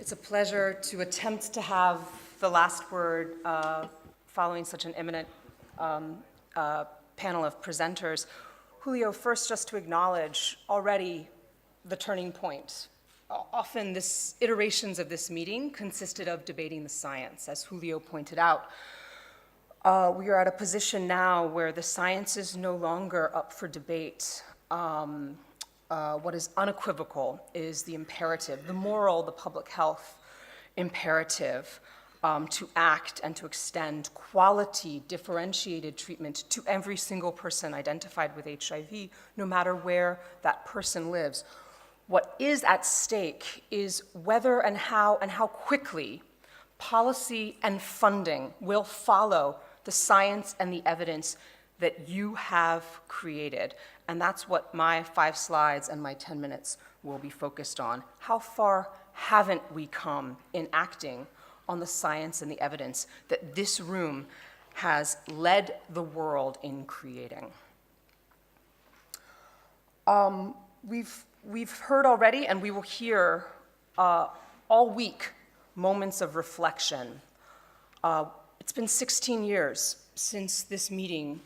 It's a pleasure to attempt to have the last word following such an eminent panel of presenters. Julio, first just to acknowledge already the turning point. Often iterations of this meeting consisted of debating the science, as Julio pointed out. We are at a position now where the science is no longer up for debate. What is unequivocal is the imperative, the moral, the public health imperative to act and to extend quality, differentiated treatment to every single person identified with HIV, no matter where that person lives. What is at stake is whether and how quickly policy and funding will follow the science and the evidence that you have created. And that's what my 5 slides and my 10 minutes will be focused on. How far haven't we come in acting on the science and the evidence that this room has led the world in creating? We've heard already, and we will hear all week, moments of reflection. It's been 16 years since this meeting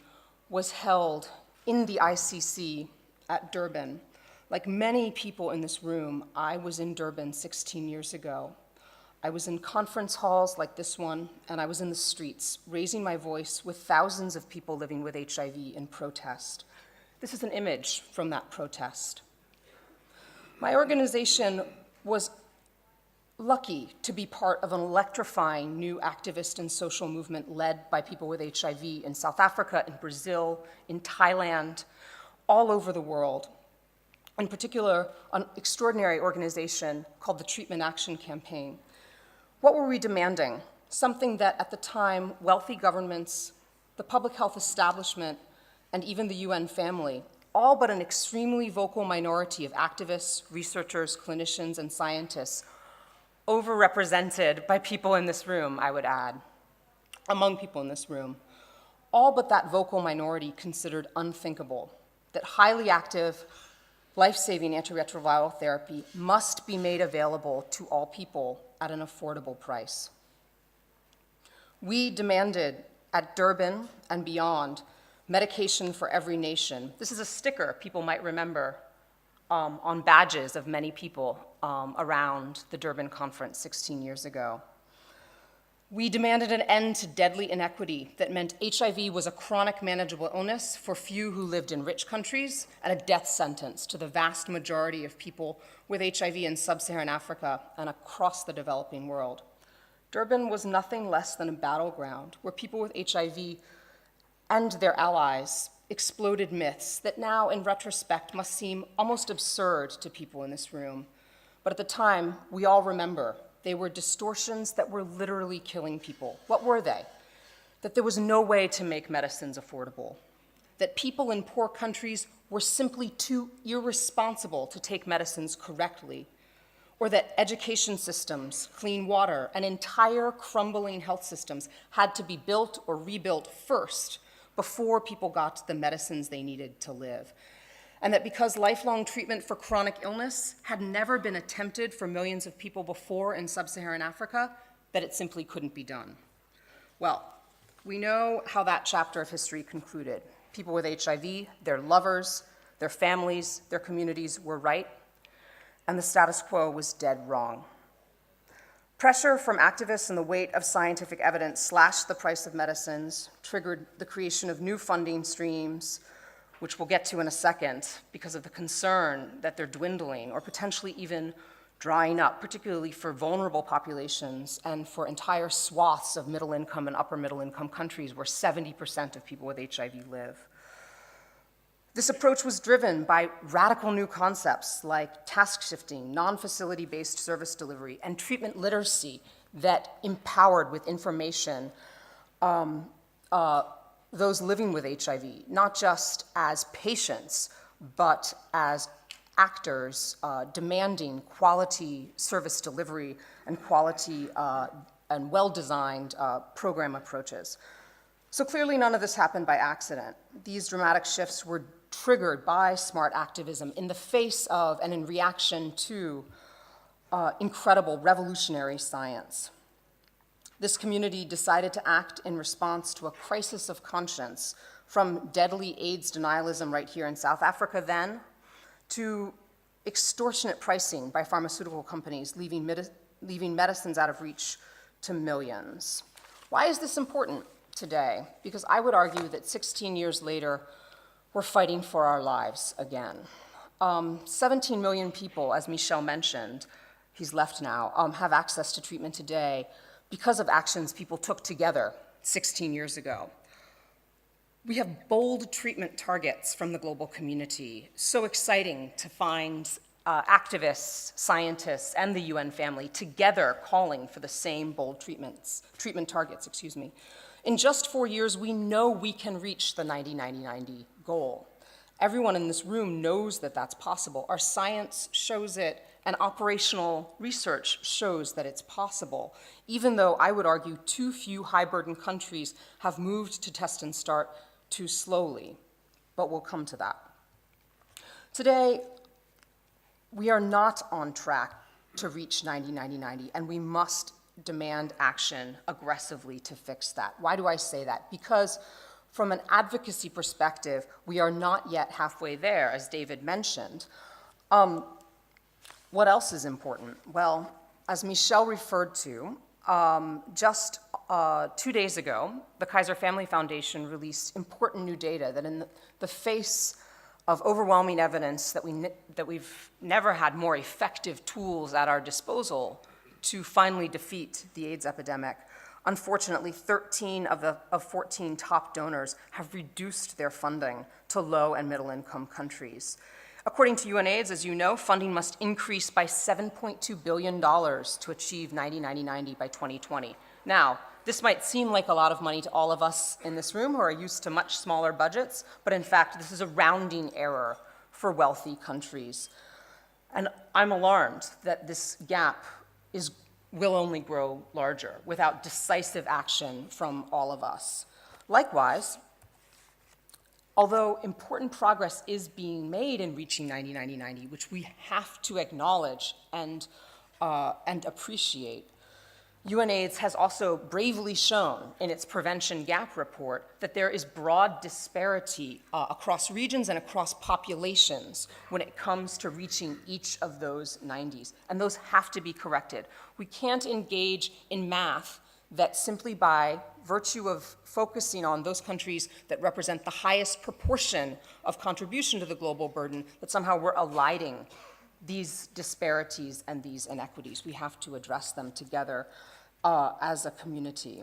was held in the ICC at Durban. Like many people in this room, I was in Durban 16 years ago. I was in conference halls like this one, and I was in the streets, raising my voice with thousands of people living with HIV in protest. This is an image from that protest. My organization was lucky to be part of an electrifying new activist and social movement led by people with HIV in South Africa, in Brazil, in Thailand, all over the world. In particular, an extraordinary organization called the Treatment Action Campaign. What were we demanding? Something that at the time, wealthy governments, the public health establishment, and even the UN family, all but an extremely vocal minority of activists, researchers, clinicians, and scientists, overrepresented by people in this room, I would add, among people in this room, all but that vocal minority considered unthinkable, that highly active, life-saving antiretroviral therapy must be made available to all people at an affordable price. We demanded at Durban and beyond medication for every nation. This is a sticker people might remember on badges of many people around the Durban conference 16 years ago. We demanded an end to deadly inequity that meant HIV was a chronic manageable illness for few who lived in rich countries and a death sentence to the vast majority of people with HIV in sub-Saharan Africa and across the developing world. Durban was nothing less than a battleground where people with HIV and their allies exploded myths that now, in retrospect, must seem almost absurd to people in this room. But at the time, we all remember they were distortions that were literally killing people. What were they? That there was no way to make medicines affordable. That people in poor countries were simply too irresponsible to take medicines correctly. Or that education systems, clean water, and entire crumbling health systems had to be built or rebuilt first before people got the medicines they needed to live. And that because lifelong treatment for chronic illness had never been attempted for millions of people before in sub-Saharan Africa, that it simply couldn't be done. Well, we know how that chapter of history concluded. People with HIV, their lovers, their families, their communities were right, and the status quo was dead wrong. Pressure from activists and the weight of scientific evidence slashed the price of medicines, triggered the creation of new funding streams, which we'll get to in a second, because of the concern that they're dwindling or potentially even drying up, particularly for vulnerable populations and for entire swaths of middle-income and upper-middle-income countries where 70% of people with HIV live. This approach was driven by radical new concepts like task shifting, non-facility-based service delivery, and treatment literacy that empowered with information those living with HIV, not just as patients, but as actors demanding quality service delivery and quality and well-designed program approaches. So clearly none of this happened by accident. These dramatic shifts were triggered by smart activism in the face of and in reaction to incredible, revolutionary science. This community decided to act in response to a crisis of conscience, from deadly AIDS denialism right here in South Africa then, to extortionate pricing by pharmaceutical companies, leaving medicines out of reach to millions. Why is this important today? Because I would argue that 16 years later, we're fighting for our lives again. 17 million people, as Michel mentioned, he's left now, have access to treatment today because of actions people took together 16 years ago. We have bold treatment targets from the global community, so exciting to find activists, scientists, and the UN family together calling for the same bold treatment targets. In just 4 years, we know we can reach the 90-90-90 goal. Everyone in this room knows that that's possible. Our science shows it, and operational research shows that it's possible, even though I would argue too few high-burden countries have moved to test and start too slowly, but we'll come to that. Today, we are not on track to reach 90-90-90, and we must demand action aggressively to fix that. Why do I say that? Because from an advocacy perspective, we are not yet halfway there, as David mentioned. What else is important? Well, as Michel referred to, just 2 days ago, the Kaiser Family Foundation released important new data that in the face of overwhelming evidence that we've never had more effective tools at our disposal to finally defeat the AIDS epidemic. Unfortunately, 13 of 14 top donors have reduced their funding to low and middle income countries. According to UNAIDS, as you know, funding must increase by $7.2 billion to achieve 90-90-90 by 2020. Now, this might seem like a lot of money to all of us in this room who are used to much smaller budgets, but in fact, this is a rounding error for wealthy countries. And I'm alarmed that this gap will only grow larger without decisive action from all of us. Likewise, although important progress is being made in reaching 90-90-90, which we have to acknowledge and appreciate, UNAIDS has also bravely shown in its Prevention Gap report that there is broad disparity across regions and across populations when it comes to reaching each of those 90s, and those have to be corrected. We can't engage in math that simply by virtue of focusing on those countries that represent the highest proportion of contribution to the global burden, that somehow we're eliding these disparities and these inequities. We have to address them together as a community.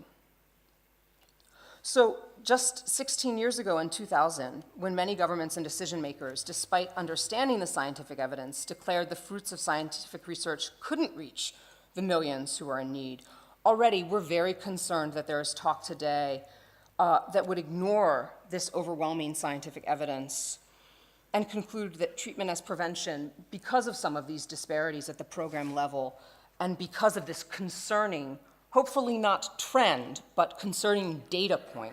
So just 16 years ago in 2000, when many governments and decision makers, despite understanding the scientific evidence, declared the fruits of scientific research couldn't reach the millions who are in need, already we're very concerned that there is talk today that would ignore this overwhelming scientific evidence and conclude that treatment as prevention, because of some of these disparities at the program level, and because of this concerning, hopefully not trend, but concerning data point,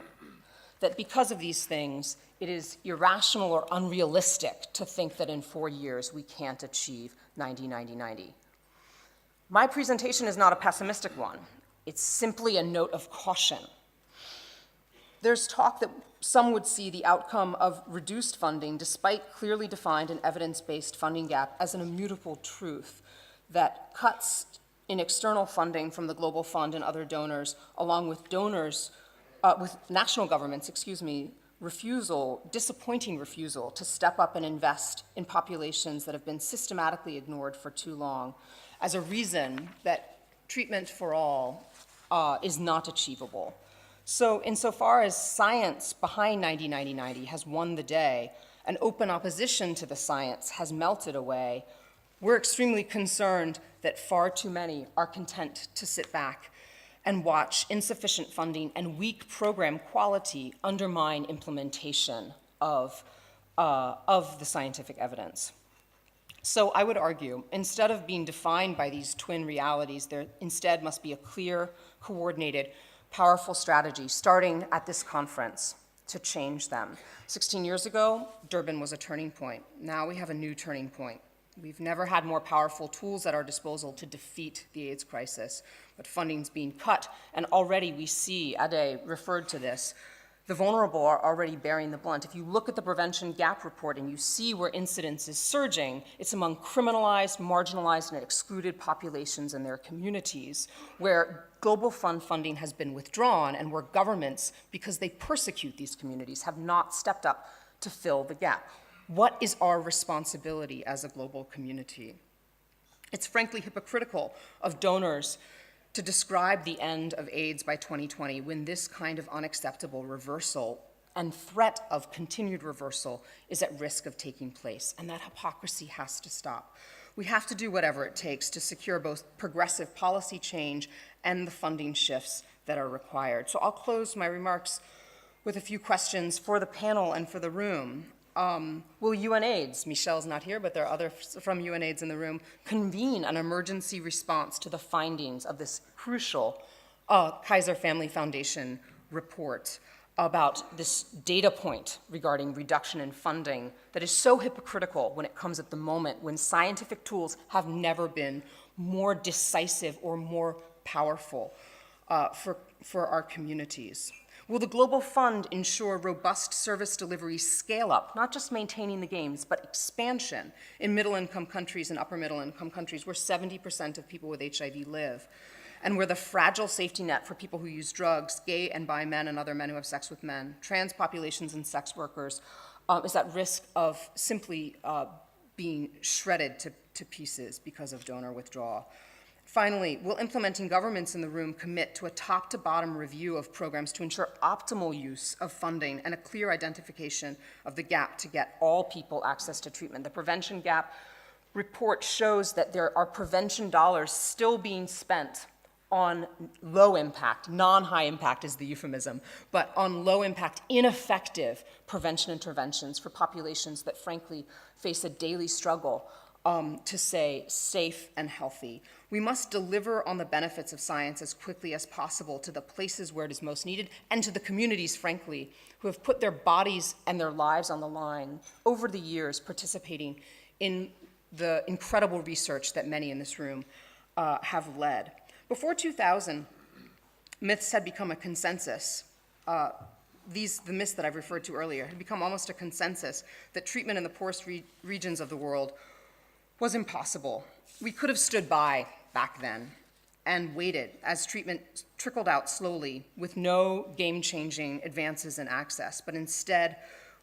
that because of these things, it is irrational or unrealistic to think that in 4 years we can't achieve 90-90-90. My presentation is not a pessimistic one. It's simply a note of caution. There's talk that some would see the outcome of reduced funding, despite clearly defined and evidence-based funding gap, as an immutable truth that cuts in external funding from the Global Fund and other donors, along with with national governments, disappointing refusal to step up and invest in populations that have been systematically ignored for too long, as a reason that treatment for all is not achievable. So insofar as science behind 90-90-90 has won the day, and open opposition to the science has melted away, we're extremely concerned that far too many are content to sit back and watch insufficient funding and weak program quality undermine implementation of the scientific evidence. So I would argue, instead of being defined by these twin realities, there instead must be a clear, coordinated, powerful strategy starting at this conference to change them. 16 years ago, Durban was a turning point. Now we have a new turning point. We've never had more powerful tools at our disposal to defeat the AIDS crisis, but funding's being cut, and already we see, Ade referred to this, the vulnerable are already bearing the blunt. If you look at the prevention gap report and you see where incidence is surging, it's among criminalized, marginalized, and excluded populations and their communities, where global fund funding has been withdrawn and where governments, because they persecute these communities, have not stepped up to fill the gap. What is our responsibility as a global community? It's frankly hypocritical of donors to describe the end of AIDS by 2020 when this kind of unacceptable reversal and threat of continued reversal is at risk of taking place, and that hypocrisy has to stop. We have to do whatever it takes to secure both progressive policy change and the funding shifts that are required. So I'll close my remarks with a few questions for the panel and for the room. Will UNAIDS, Michelle's not here, but there are others from UNAIDS in the room, convene an emergency response to the findings of this crucial Kaiser Family Foundation report about this data point regarding reduction in funding that is so hypocritical when it comes at the moment when scientific tools have never been more decisive or more powerful for our communities? Will the Global Fund ensure robust service delivery scale up, not just maintaining the gains, but expansion in middle-income countries and upper-middle-income countries where 70% of people with HIV live, and where the fragile safety net for people who use drugs, gay and bi men and other men who have sex with men, trans populations and sex workers, is at risk of simply being shredded to pieces because of donor withdrawal? Finally, will implementing governments in the room commit to a top-to-bottom review of programs to ensure optimal use of funding and a clear identification of the gap to get all people access to treatment? The Prevention Gap report shows that there are prevention dollars still being spent on low impact, non-high impact is the euphemism, but on low impact, ineffective prevention interventions for populations that frankly face a daily struggle to stay safe and healthy. We must deliver on the benefits of science as quickly as possible to the places where it is most needed and to the communities, frankly, who have put their bodies and their lives on the line over the years participating in the incredible research that many in this room have led. Before 2000, myths had become a consensus. The myths that I've referred to earlier had become almost a consensus that treatment in the poorest regions of the world was impossible. We could have stood by back then and waited as treatment trickled out slowly with no game-changing advances in access, but instead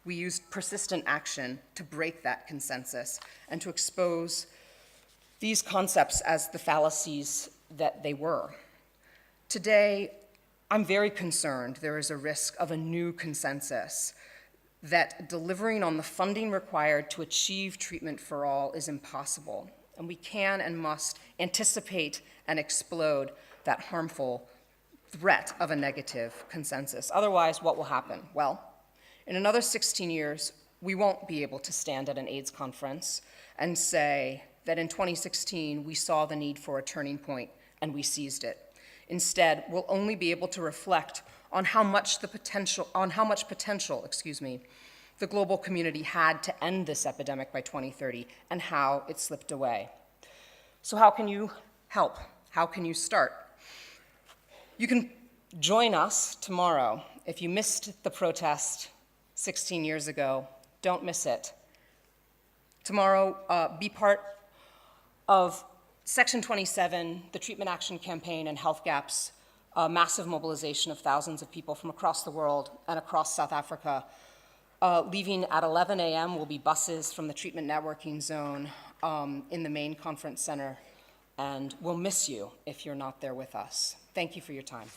we used persistent action to break that consensus and to expose these concepts as the fallacies that they were. Today, I'm very concerned there is a risk of a new consensus that delivering on the funding required to achieve treatment for all is impossible, and we can and must anticipate and explode that harmful threat of a negative consensus. Otherwise, what will happen? Well, in another 16 years, we won't be able to stand at an AIDS conference and say that in 2016 we saw the need for a turning point and we seized it. Instead, we'll only be able to reflect on how much potential, the global community had to end this epidemic by 2030 and how it slipped away. So how can you help? How can you start? You can join us tomorrow. If you missed the protest 16 years ago, don't miss it. Tomorrow, be part of Section 27, the Treatment Action Campaign, and Health Gap's massive mobilization of thousands of people from across the world and across South Africa. Leaving at 11 a.m. will be buses from the treatment networking zone in the main conference center, and we'll miss you if you're not there with us. Thank you for your time.